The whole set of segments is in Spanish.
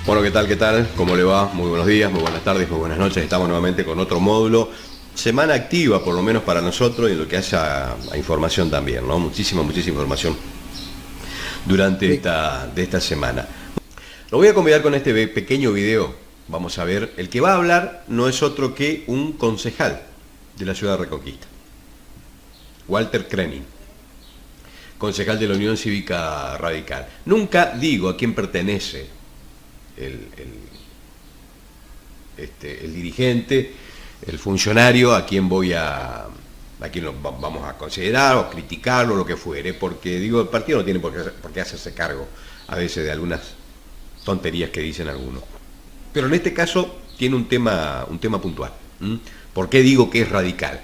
Bueno, ¿qué tal? ¿Qué tal? ¿Cómo le va? Muy buenos días, muy buenas tardes, muy buenas noches. Estamos nuevamente con otro módulo. Semana activa, por lo menos para nosotros, y en lo que hace a información también, ¿no? Muchísima información durante de esta semana. Lo voy a combinar con este pequeño video. Vamos a ver, el que va a hablar no es otro que un concejal de la ciudad de Reconquista, Walter Kroening, concejal de la Unión Cívica Radical. Nunca digo a quién pertenece el dirigente, el funcionario, a quien vamos a considerar o criticar o lo que fuere, porque digo, el partido no tiene por qué hacerse cargo a veces de algunas tonterías que dicen algunos. Pero en este caso tiene un tema puntual. ¿Por qué digo que es radical?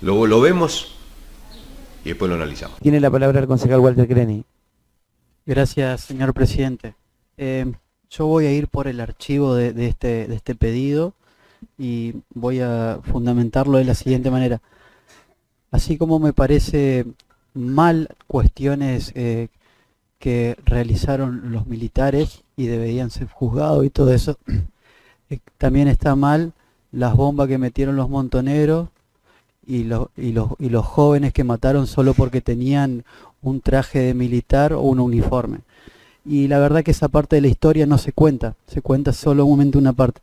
Lo vemos y después lo analizamos. Tiene la palabra el concejal Walter Kroening. Gracias, señor presidente. Yo voy a ir por el archivo de este pedido y voy a fundamentarlo de la siguiente manera. Así como me parece mal cuestiones que realizaron los militares y deberían ser juzgados y todo eso, también está mal las bombas que metieron los montoneros y los jóvenes que mataron solo porque tenían un traje de militar o un uniforme. Y la verdad que esa parte de la historia no se cuenta solamente una parte.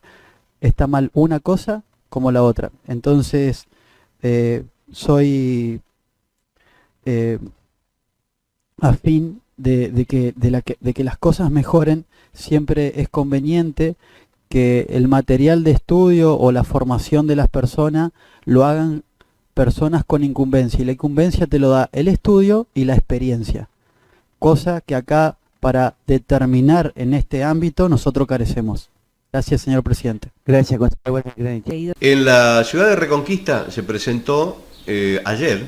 Está mal una cosa como la otra. Entonces, soy afín de que las cosas mejoren. Siempre es conveniente que el material de estudio o la formación de las personas lo hagan personas con incumbencia. Y la incumbencia te lo da el estudio y la experiencia. Cosa que acá, para determinar en este ámbito, nosotros carecemos. Gracias, señor presidente. Gracias, concejal Walter Kroening. En la ciudad de Reconquista se presentó ayer,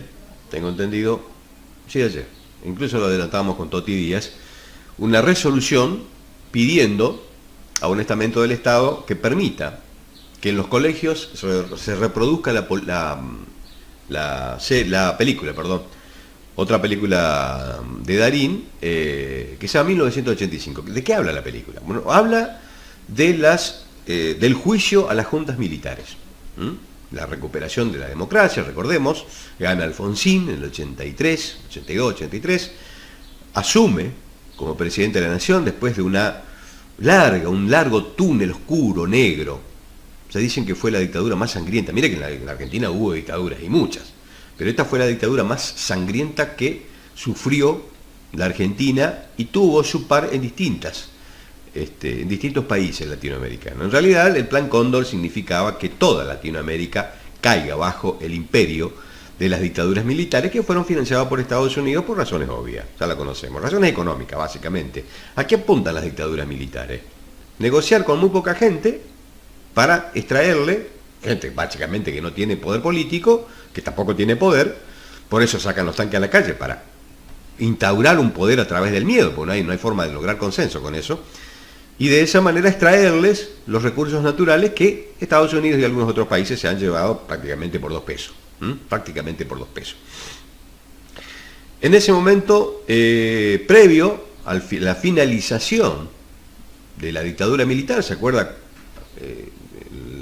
tengo entendido, sí ayer, incluso lo adelantábamos con Toti Díaz, una resolución pidiendo a un estamento del Estado que permita que en los colegios se reproduzca la película, otra película de Darín, que se llama 1985. ¿De qué habla la película? Bueno, habla de del juicio a las juntas militares. La recuperación de la democracia, recordemos, gana Alfonsín en el 83, 82, 83, asume como presidente de la Nación después de un largo túnel oscuro, negro. Se dicen que fue la dictadura más sangrienta. Mire que en la Argentina hubo dictaduras y muchas, pero esta fue la dictadura más sangrienta que sufrió la Argentina y tuvo su par en distintos países latinoamericanos. En realidad, el Plan Cóndor significaba que toda Latinoamérica caiga bajo el imperio de las dictaduras militares que fueron financiadas por Estados Unidos por razones obvias, ya la conocemos, razones económicas básicamente. ¿A qué apuntan las dictaduras militares? Negociar con muy poca gente para extraerle gente básicamente que no tiene poder político, que tampoco tiene poder, por eso sacan los tanques a la calle, para instaurar un poder a través del miedo, porque no hay forma de lograr consenso con eso, y de esa manera extraerles los recursos naturales que Estados Unidos y algunos otros países se han llevado prácticamente por 2 pesos. Prácticamente por 2 pesos. En ese momento, previo a la finalización de la dictadura militar, ¿se acuerda?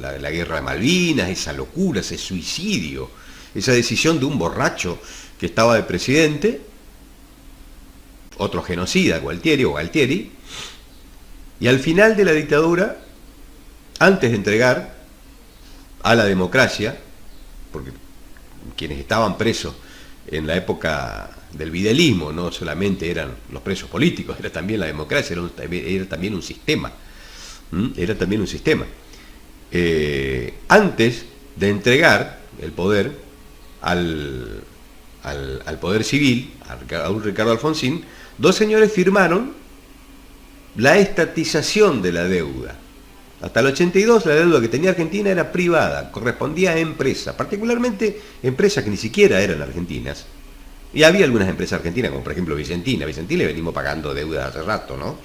La guerra de Malvinas, esa locura, ese suicidio, esa decisión de un borracho que estaba de presidente, otro genocida, Gualtieri, y al final de la dictadura, antes de entregar a la democracia, porque quienes estaban presos en la época del videlismo no solamente eran los presos políticos, era también la democracia, era también un sistema. Era también un sistema. Antes de entregar el poder al poder civil, a un Ricardo Alfonsín, 2 señores firmaron la estatización de la deuda. Hasta el 82 la deuda que tenía Argentina era privada, correspondía a empresas, particularmente empresas que ni siquiera eran argentinas. Y había algunas empresas argentinas, como por ejemplo Vicentina. Vicentina le venimos pagando deuda hace rato, ¿no?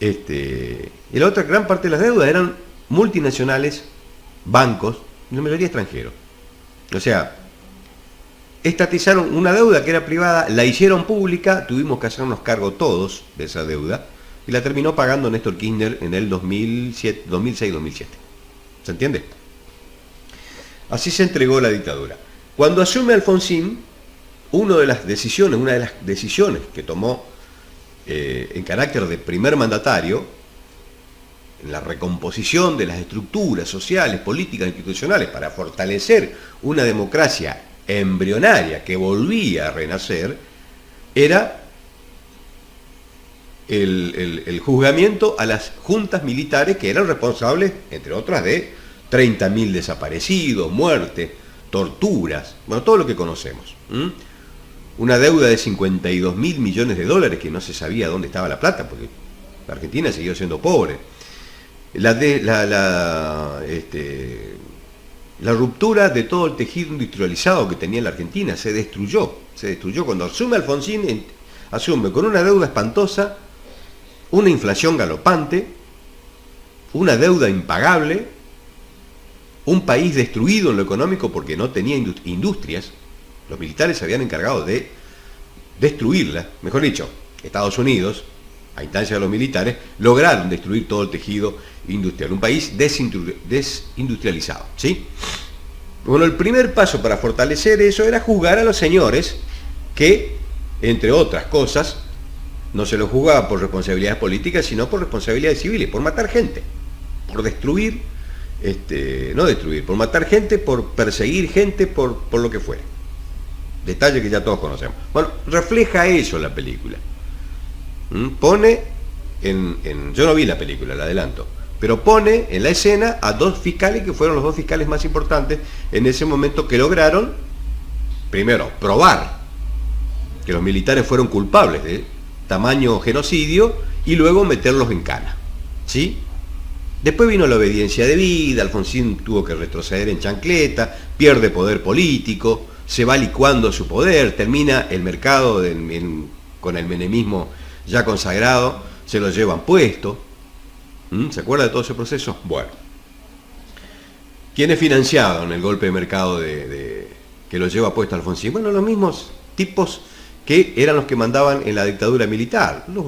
Y la otra gran parte de las deudas eran multinacionales, bancos, la mayoría extranjeros. O sea, estatizaron una deuda que era privada, la hicieron pública, tuvimos que hacernos cargo todos de esa deuda, y la terminó pagando Néstor Kirchner en el 2006-2007. ¿Se entiende? Así se entregó la dictadura. Cuando asume Alfonsín, una de las decisiones que tomó en carácter de primer mandatario, en la recomposición de las estructuras sociales, políticas, institucionales, para fortalecer una democracia embrionaria que volvía a renacer, era el juzgamiento a las juntas militares que eran responsables, entre otras, de 30.000 desaparecidos, muertes, torturas, bueno, todo lo que conocemos. Una deuda de 52.000 millones de dólares que no se sabía dónde estaba la plata, porque la Argentina siguió siendo pobre. La ruptura de todo el tejido industrializado que tenía la Argentina se destruyó. Cuando asume Alfonsín, asume con una deuda espantosa, una inflación galopante, una deuda impagable, un país destruido en lo económico porque no tenía industrias. Los militares se habían encargado de destruirla, mejor dicho, Estados Unidos, a instancia de los militares, lograron destruir todo el tejido industrial, un país desindustrializado, ¿sí? Bueno, el primer paso para fortalecer eso era juzgar a los señores que, entre otras cosas, no se los juzgaba por responsabilidades políticas, sino por responsabilidades civiles, por matar gente, por destruir, por matar gente, por perseguir gente, por lo que fuera. Detalle que ya todos conocemos. Bueno, refleja eso la película. Pone yo no vi la película, la adelanto, pero pone en la escena a dos fiscales que fueron los dos fiscales más importantes en ese momento, que lograron, primero, probar que los militares fueron culpables de tamaño genocidio y luego meterlos en cana, ¿sí? Después vino la obediencia debida, Alfonsín tuvo que retroceder en chancleta, pierde poder político, se va licuando su poder, termina el mercado con el menemismo ya consagrado, se lo llevan puesto. ¿Se acuerda de todo ese proceso? Bueno. ¿Quiénes financiaron el golpe de mercado que lo lleva puesto Alfonsín? Bueno, los mismos tipos que eran los que mandaban en la dictadura militar, los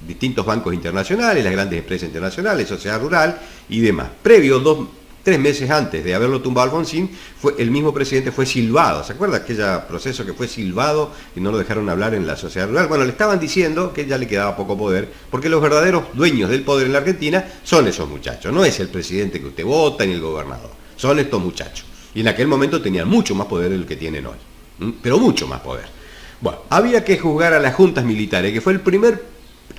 distintos bancos internacionales, las grandes empresas internacionales, sociedad rural y demás. Previo, 3 meses antes de haberlo tumbado Alfonsín, el mismo presidente fue silbado. ¿Se acuerda aquel proceso que fue silbado y no lo dejaron hablar en la sociedad rural? Bueno, le estaban diciendo que ya le quedaba poco poder, porque los verdaderos dueños del poder en la Argentina son esos muchachos. No es el presidente que usted vota ni el gobernador, son estos muchachos. Y en aquel momento tenían mucho más poder del que tienen hoy, pero mucho más poder. Bueno, había que juzgar a las juntas militares, que fue el primer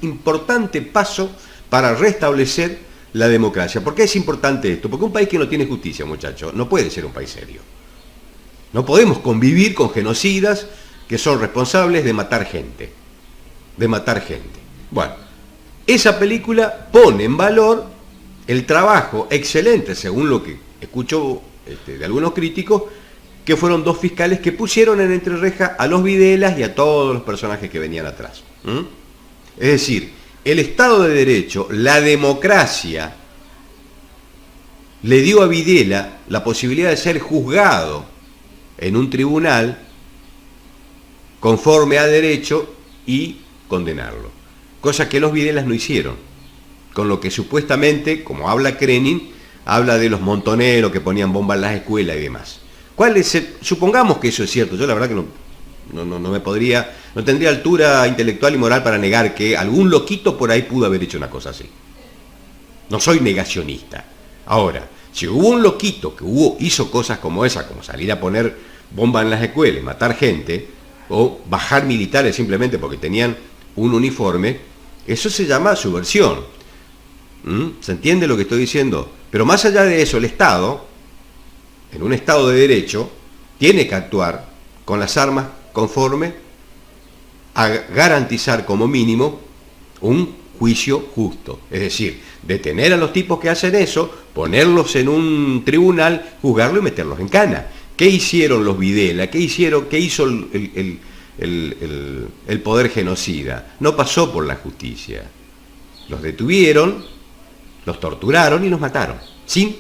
importante paso para restablecer la democracia. ¿Por qué es importante esto? Porque un país que no tiene justicia, muchachos, no puede ser un país serio. No podemos convivir con genocidas que son responsables de matar gente. Bueno, esa película pone en valor el trabajo excelente, según lo que escucho de algunos críticos, que fueron dos fiscales que pusieron en entrereja a los Videlas y a todos los personajes que venían atrás. Es decir, el Estado de Derecho, la democracia, le dio a Videla la posibilidad de ser juzgado en un tribunal conforme a derecho y condenarlo. Cosa que los Videlas no hicieron. Con lo que supuestamente, como habla Krenin, habla de los montoneros que ponían bombas en las escuelas y demás. Supongamos que eso es cierto. Yo la verdad que no tendría altura intelectual y moral para negar que algún loquito por ahí pudo haber hecho una cosa así. No soy negacionista. Ahora, si hubo un loquito que hizo cosas como esa, como salir a poner bombas en las escuelas, matar gente, o bajar militares simplemente porque tenían un uniforme, eso se llama subversión. ¿Se entiende lo que estoy diciendo? Pero más allá de eso, el Estado, en un Estado de Derecho, tiene que actuar con las armas conforme a garantizar como mínimo un juicio justo. Es decir, detener a los tipos que hacen eso, ponerlos en un tribunal, juzgarlo y meterlos en cana. ¿Qué hicieron los Videla? ¿Qué hizo el poder genocida? No pasó por la justicia. Los detuvieron, los torturaron y los mataron, sin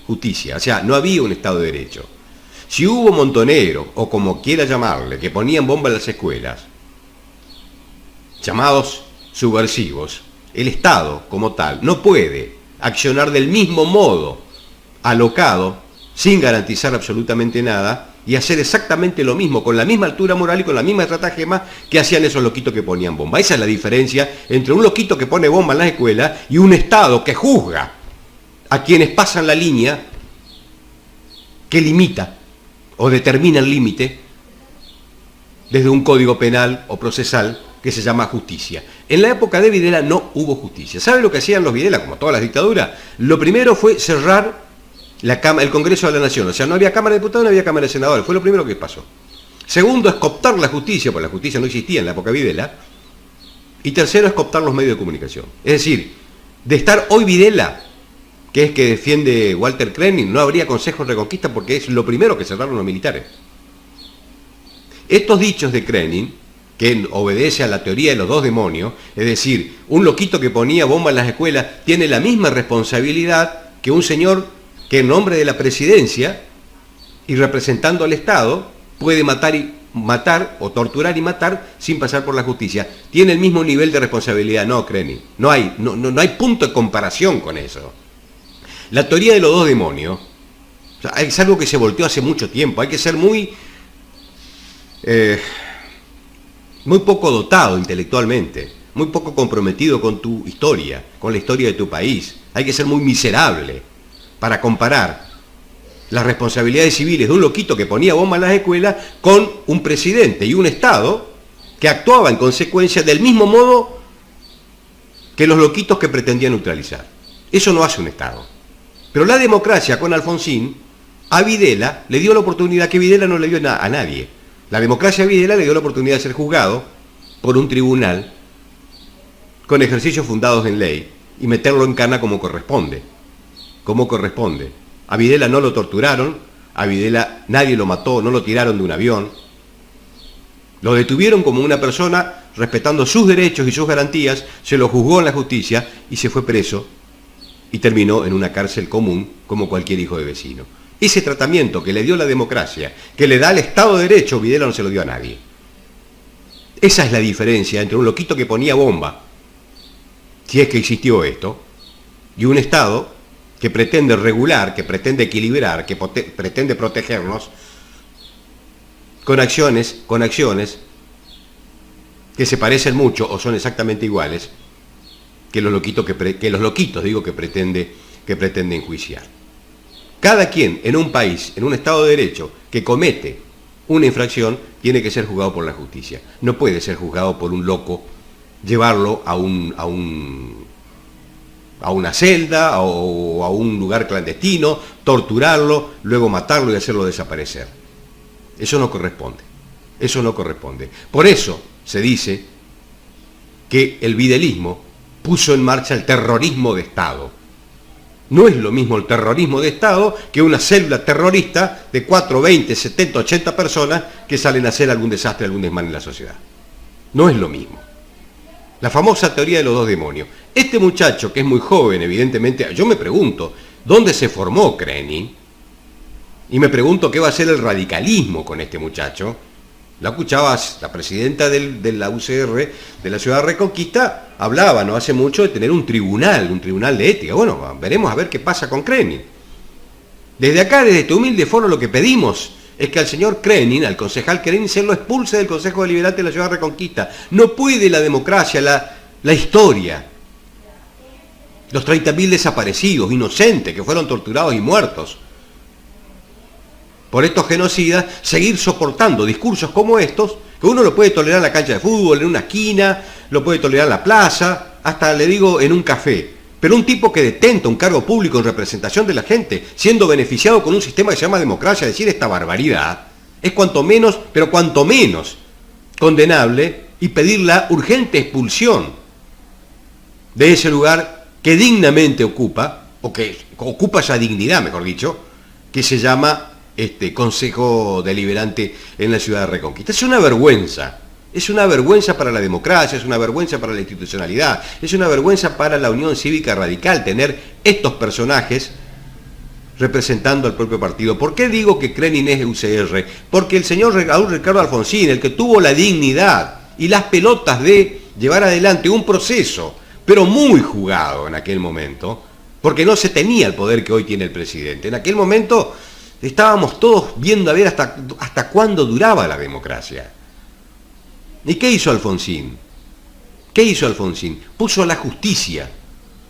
justicia. O sea, no había un Estado de Derecho. Si hubo montoneros, o como quiera llamarle, que ponían bombas en las escuelas, llamados subversivos, el Estado como tal no puede accionar del mismo modo alocado, sin garantizar absolutamente nada, y hacer exactamente lo mismo, con la misma altura moral y con la misma estratagema que hacían esos loquitos que ponían bomba. Esa es la diferencia entre un loquito que pone bomba en las escuelas y un Estado que juzga a quienes pasan la línea que limita o determina el límite desde un código penal o procesal que se llama justicia. En la época de Videla no hubo justicia. ¿Sabe lo que hacían los Videla, como todas las dictaduras? Lo primero fue cerrar el Congreso de la Nación. O sea, no había Cámara de Diputados, no había Cámara de Senadores. Fue lo primero que pasó. Segundo es cooptar la justicia, porque la justicia no existía en la época de Videla. Y tercero es cooptar los medios de comunicación. Es decir, de estar hoy Videla, que es que defiende Walter Kroenig, no habría Consejo de Reconquista porque es lo primero que cerraron los militares. Estos dichos de Kroenig, que obedece a la teoría de los dos demonios, es decir, un loquito que ponía bomba en las escuelas tiene la misma responsabilidad que un señor que en nombre de la presidencia y representando al Estado puede matar o torturar y matar sin pasar por la justicia. Tiene el mismo nivel de responsabilidad. No, Kroenig, no hay punto de comparación con eso. La teoría de los dos demonios, o sea, es algo que se volteó hace mucho tiempo. Hay que ser muy poco dotado intelectualmente, muy poco comprometido con tu historia, con la historia de tu país. Hay que ser muy miserable para comparar las responsabilidades civiles de un loquito que ponía bomba en las escuelas con un presidente y un Estado que actuaba en consecuencia del mismo modo que los loquitos que pretendían neutralizar. Eso no hace un Estado. Pero la democracia con Alfonsín a Videla le dio la oportunidad que Videla no le dio a nadie. La democracia a Videla le dio la oportunidad de ser juzgado por un tribunal con ejercicios fundados en ley y meterlo en cana como corresponde. Como corresponde. A Videla no lo torturaron, a Videla nadie lo mató, no lo tiraron de un avión. Lo detuvieron como una persona respetando sus derechos y sus garantías, se lo juzgó en la justicia y se fue preso y terminó en una cárcel común como cualquier hijo de vecino. Ese tratamiento que le dio la democracia, que le da el Estado de Derecho, Videla no se lo dio a nadie. Esa es la diferencia entre un loquito que ponía bomba, si es que existió esto, y un Estado que pretende regular, que pretende equilibrar, que pretende protegernos con acciones que se parecen mucho o son exactamente iguales que los loquitos que pretende enjuiciar. Cada quien en un país, en un Estado de Derecho, que comete una infracción, tiene que ser juzgado por la justicia. No puede ser juzgado por un loco, llevarlo a una celda o a un lugar clandestino, torturarlo, luego matarlo y hacerlo desaparecer. Eso no corresponde. Eso no corresponde. Por eso se dice que el videlismo puso en marcha el terrorismo de Estado. No es lo mismo el terrorismo de Estado que una célula terrorista de 4, 20, 70, 80 personas que salen a hacer algún desastre, algún desmán en la sociedad. No es lo mismo. La famosa teoría de los dos demonios. Este muchacho, que es muy joven, evidentemente, yo me pregunto, ¿dónde se formó Kroenig? Y me pregunto qué va a hacer el radicalismo con este muchacho. La escuchabas, la presidenta de la UCR, de la Ciudad de Reconquista, hablaba no hace mucho de tener un tribunal de ética. Bueno, veremos a ver qué pasa con Kroenig. Desde acá, desde este humilde foro, lo que pedimos es que al señor Kroenig, al concejal Kroenig, se lo expulse del Consejo Deliberante de la Ciudad de Reconquista. No puede la democracia, la historia, los 30.000 desaparecidos, inocentes, que fueron torturados y muertos por estos genocidas, seguir soportando discursos como estos, que uno lo puede tolerar en la cancha de fútbol, en una esquina, lo puede tolerar en la plaza, hasta le digo en un café. Pero un tipo que detenta un cargo público en representación de la gente, siendo beneficiado con un sistema que se llama democracia, decir esta barbaridad, es cuanto menos, pero cuanto menos condenable, y pedir la urgente expulsión de ese lugar que dignamente ocupa, o que ocupa esa dignidad, mejor dicho, que se llama Consejo Deliberante en la Ciudad de Reconquista. Es una vergüenza para la democracia, es una vergüenza para la institucionalidad, es una vergüenza para la Unión Cívica Radical tener estos personajes representando al propio partido. ¿Por qué digo que Kroenig es UCR? Porque el señor Raúl Ricardo Alfonsín, el que tuvo la dignidad y las pelotas de llevar adelante un proceso pero muy jugado en aquel momento, porque no se tenía el poder que hoy tiene el presidente. En aquel momento estábamos todos viendo a ver hasta cuándo duraba la democracia. ¿Y qué hizo Alfonsín? ¿Qué hizo Alfonsín? Puso a la justicia,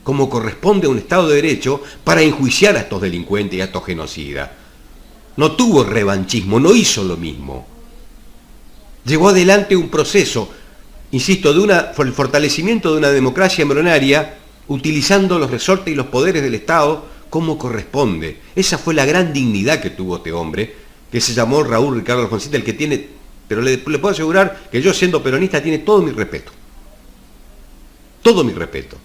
como corresponde a un Estado de Derecho, para enjuiciar a estos delincuentes y a estos genocidas. No tuvo revanchismo, no hizo lo mismo. Llevó adelante un proceso, insisto, el fortalecimiento de una democracia embrionaria, utilizando los resortes y los poderes del Estado como corresponde. Esa fue la gran dignidad que tuvo este hombre, que se llamó Raúl Ricardo Alfonsín, del que tiene, pero le puedo asegurar que yo, siendo peronista, tiene todo mi respeto. Todo mi respeto.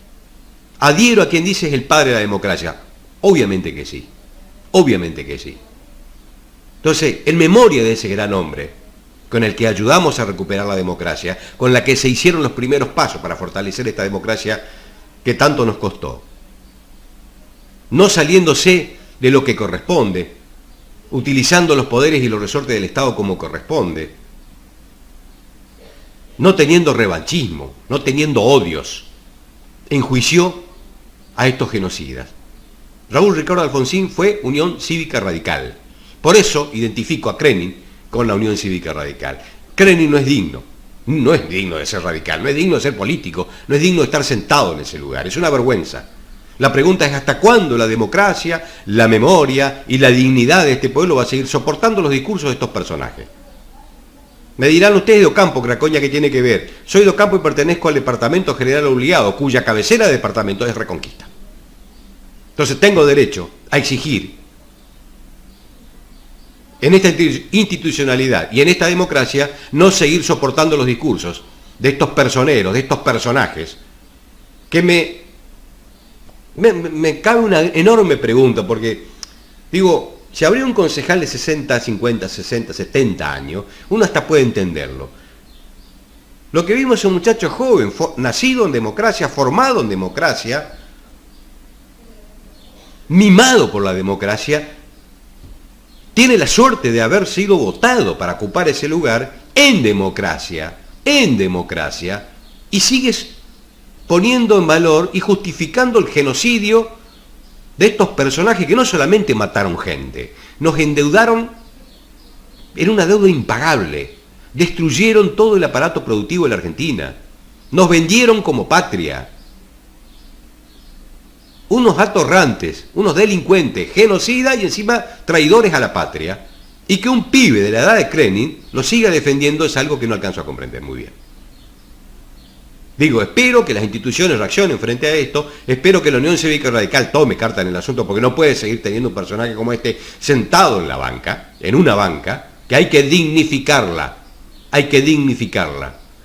Adhiero a quien dice es el padre de la democracia. Obviamente que sí. Obviamente que sí. Entonces, en memoria de ese gran hombre, con el que ayudamos a recuperar la democracia, con la que se hicieron los primeros pasos para fortalecer esta democracia que tanto nos costó, no saliéndose de lo que corresponde, utilizando los poderes y los resortes del Estado como corresponde, no teniendo revanchismo, no teniendo odios, enjuició a estos genocidas. Raúl Ricardo Alfonsín fue Unión Cívica Radical. Por eso identifico a Krenin con la Unión Cívica Radical. Krenin no es digno de ser radical, no es digno de ser político, no es digno de estar sentado en ese lugar, es una vergüenza. La pregunta es hasta cuándo la democracia, la memoria y la dignidad de este pueblo va a seguir soportando los discursos de estos personajes. Me dirán ustedes de Ocampo, Cracoña, ¿qué tiene que ver? Soy de Ocampo y pertenezco al Departamento General Obligado, cuya cabecera de departamento es Reconquista. Entonces tengo derecho a exigir en esta institucionalidad y en esta democracia no seguir soportando los discursos de estos personeros, de estos personajes, que me cabe una enorme pregunta, porque digo, si habría un concejal de 60, 50, 60, 70 años, uno hasta puede entenderlo. Lo que vimos es un muchacho joven, nacido en democracia, formado en democracia, mimado por la democracia, tiene la suerte de haber sido votado para ocupar ese lugar en democracia, y sigues poniendo en valor y justificando el genocidio de estos personajes que no solamente mataron gente, nos endeudaron en una deuda impagable, destruyeron todo el aparato productivo de la Argentina, nos vendieron como patria. Unos atorrantes, unos delincuentes, genocidas y encima traidores a la patria, y que un pibe de la edad de Krenin lo siga defendiendo es algo que no alcanzo a comprender muy bien. Digo, espero que las instituciones reaccionen frente a esto, espero que la Unión Cívica Radical tome carta en el asunto, porque no puede seguir teniendo un personaje como este sentado en la banca, en una banca, que hay que dignificarla,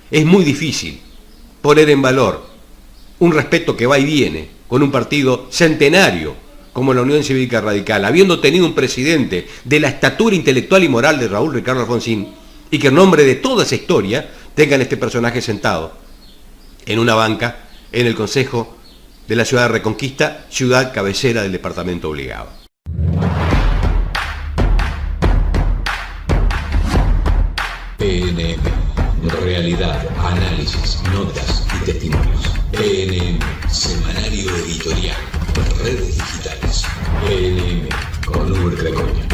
Es muy difícil poner en valor un respeto que va y viene con un partido centenario como la Unión Cívica Radical, habiendo tenido un presidente de la estatura intelectual y moral de Raúl Ricardo Alfonsín, y que en nombre de toda esa historia tengan este personaje sentado en una banca en el Consejo de la Ciudad de Reconquista, ciudad cabecera del Departamento Obligado. PNM, realidad, análisis, notas y testimonios. PNM, semanario editorial, redes digitales. PNM, con Uber Cracoña.